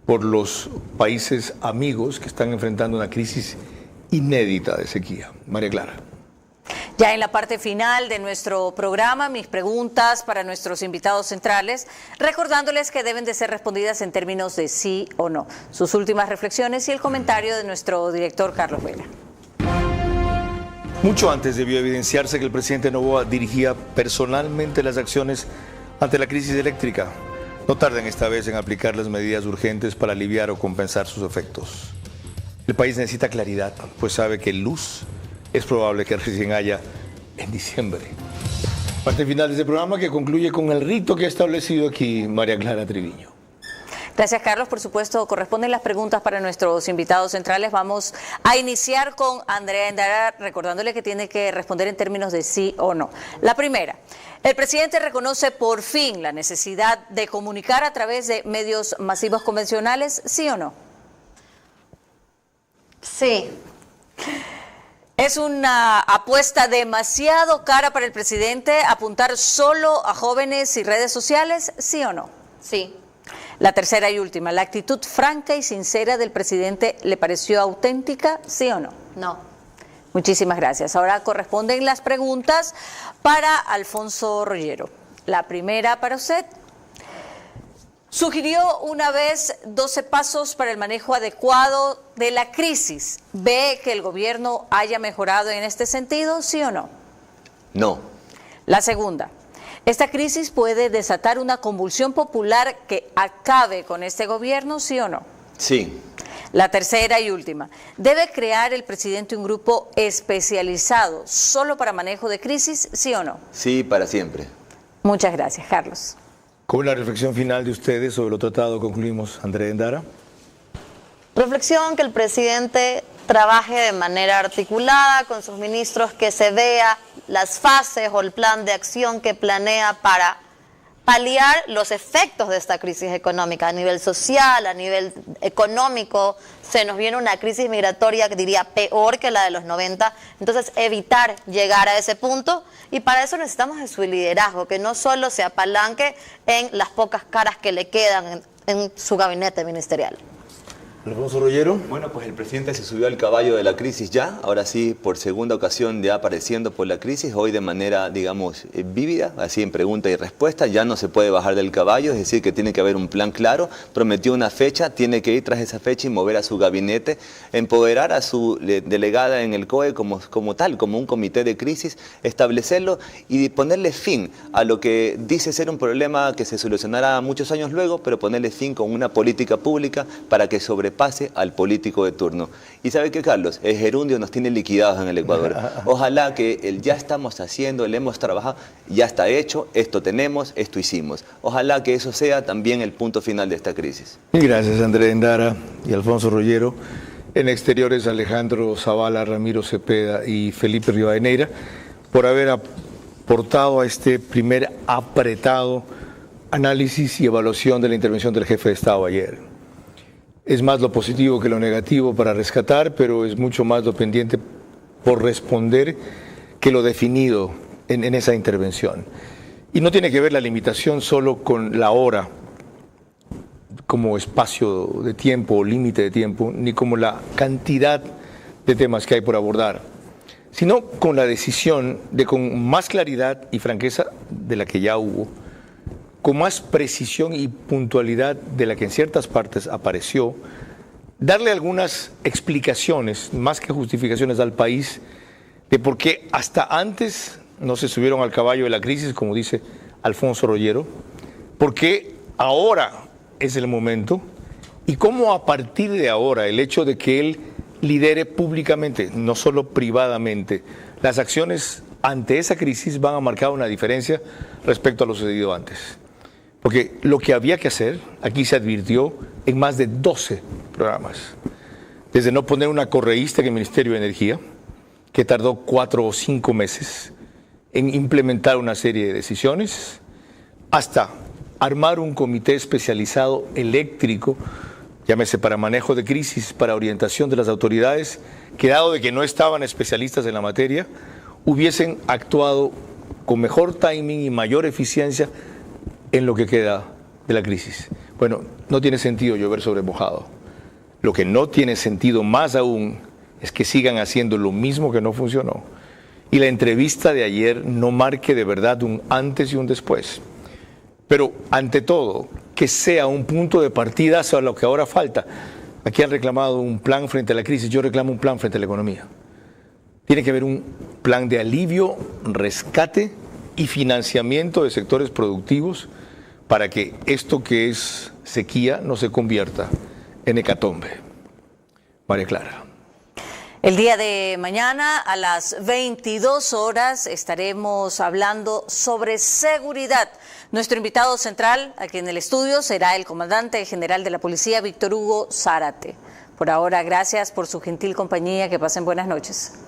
por los países amigos que están enfrentando una crisis inédita de sequía. María Clara. Ya en la parte final de nuestro programa, mis preguntas para nuestros invitados centrales, recordándoles que deben de ser respondidas en términos de sí o no. Sus últimas reflexiones y el comentario de nuestro director Carlos Vera. Mucho antes debió evidenciarse que el presidente Noboa dirigía personalmente las acciones ante la crisis eléctrica. No tarden esta vez en aplicar las medidas urgentes para aliviar o compensar sus efectos. El país necesita claridad, pues sabe que luz es probable que recién haya en diciembre. Parte final de este programa que concluye con el rito que ha establecido aquí María Clara Triviño. Gracias, Carlos. Por supuesto, corresponden las preguntas para nuestros invitados centrales. Vamos a iniciar con Andrea Endara, recordándole que tiene que responder en términos de sí o no. La primera, ¿el presidente reconoce por fin la necesidad de comunicar a través de medios masivos convencionales, sí o no? Sí. ¿Es una apuesta demasiado cara para el presidente apuntar solo a jóvenes y redes sociales, sí o no? Sí. La tercera y última, ¿la actitud franca y sincera del presidente le pareció auténtica, sí o no? No. Muchísimas gracias. Ahora corresponden las preguntas para Alfonso Rollero. La primera para usted. Sugirió una vez 12 pasos para el manejo adecuado de la crisis. ¿Ve que el gobierno haya mejorado en este sentido, sí o no? No. La segunda. ¿Esta crisis puede desatar una convulsión popular que acabe con este gobierno, sí o no? Sí. La tercera y última. ¿Debe crear el presidente un grupo especializado solo para manejo de crisis, sí o no? Sí, para siempre. Muchas gracias, Carlos. Con la reflexión final de ustedes sobre lo tratado, concluimos. Andrea Endara. Reflexión: que el presidente trabaje de manera articulada con sus ministros, que se vea las fases o el plan de acción que planea para paliar los efectos de esta crisis económica a nivel social, a nivel económico. Se nos viene una crisis migratoria que diría peor que la de los 90, entonces evitar llegar a ese punto, y para eso necesitamos de su liderazgo, que no solo se apalanque en las pocas caras que le quedan en su gabinete ministerial. Alfonso Rollero. Bueno, pues el presidente se subió al caballo de la crisis ya, ahora sí, por segunda ocasión ya apareciendo por la crisis, hoy de manera, digamos, vívida, así en pregunta y respuesta, ya no se puede bajar del caballo, es decir, que tiene que haber un plan claro, prometió una fecha, tiene que ir tras esa fecha y mover a su gabinete, empoderar a su delegada en el COE como tal, como un comité de crisis, establecerlo y ponerle fin a lo que dice ser un problema que se solucionará muchos años luego, pero ponerle fin con una política pública para que sobrepase al político de turno. ¿Y sabe qué, Carlos? El gerundio nos tiene liquidados en el Ecuador. Ojalá que el ya estamos haciendo, el hemos trabajado, ya está hecho, esto tenemos, esto hicimos. Ojalá que eso sea también el punto final de esta crisis. Mil gracias, Andrea Endara y Alfonso Rollero. En exteriores, Alejandro Zavala, Ramiro Cepeda y Felipe Rivadeneira, por haber aportado a este primer apretado análisis y evaluación de la intervención del jefe de Estado ayer. Es más lo positivo que lo negativo para rescatar, pero es mucho más lo pendiente por responder que lo definido en esa intervención. Y no tiene que ver la limitación solo con la hora como espacio de tiempo o límite de tiempo, ni como la cantidad de temas que hay por abordar, sino con la decisión de, con más claridad y franqueza de la que ya hubo, con más precisión y puntualidad de la que en ciertas partes apareció, darle algunas explicaciones, más que justificaciones, al país de por qué hasta antes no se subieron al caballo de la crisis, como dice Alfonso Rollero, por qué ahora es el momento y cómo a partir de ahora el hecho de que él lidere públicamente, no solo privadamente, las acciones ante esa crisis van a marcar una diferencia respecto a lo sucedido antes. Porque lo que había que hacer, aquí se advirtió en más de 12 programas. Desde no poner una correísta en el Ministerio de Energía, que tardó 4 o 5 meses en implementar una serie de decisiones, hasta armar un comité especializado eléctrico, llámese para manejo de crisis, para orientación de las autoridades, que dado de que no estaban especialistas en la materia, hubiesen actuado con mejor timing y mayor eficiencia en lo que queda de la crisis. Bueno, no tiene sentido llover sobre mojado. Lo que no tiene sentido más aún es que sigan haciendo lo mismo que no funcionó y la entrevista de ayer no marque de verdad un antes y un después. Pero ante todo, que sea un punto de partida hacia lo que ahora falta. Aquí han reclamado un plan frente a la crisis, yo reclamo un plan frente a la economía. Tiene que haber un plan de alivio, rescate y financiamiento de sectores productivos para que esto que es sequía no se convierta en hecatombe. María Clara. El día de mañana a las 22 horas estaremos hablando sobre seguridad. Nuestro invitado central aquí en el estudio será el comandante general de la policía, Víctor Hugo Zárate. Por ahora, gracias por su gentil compañía. Que pasen buenas noches.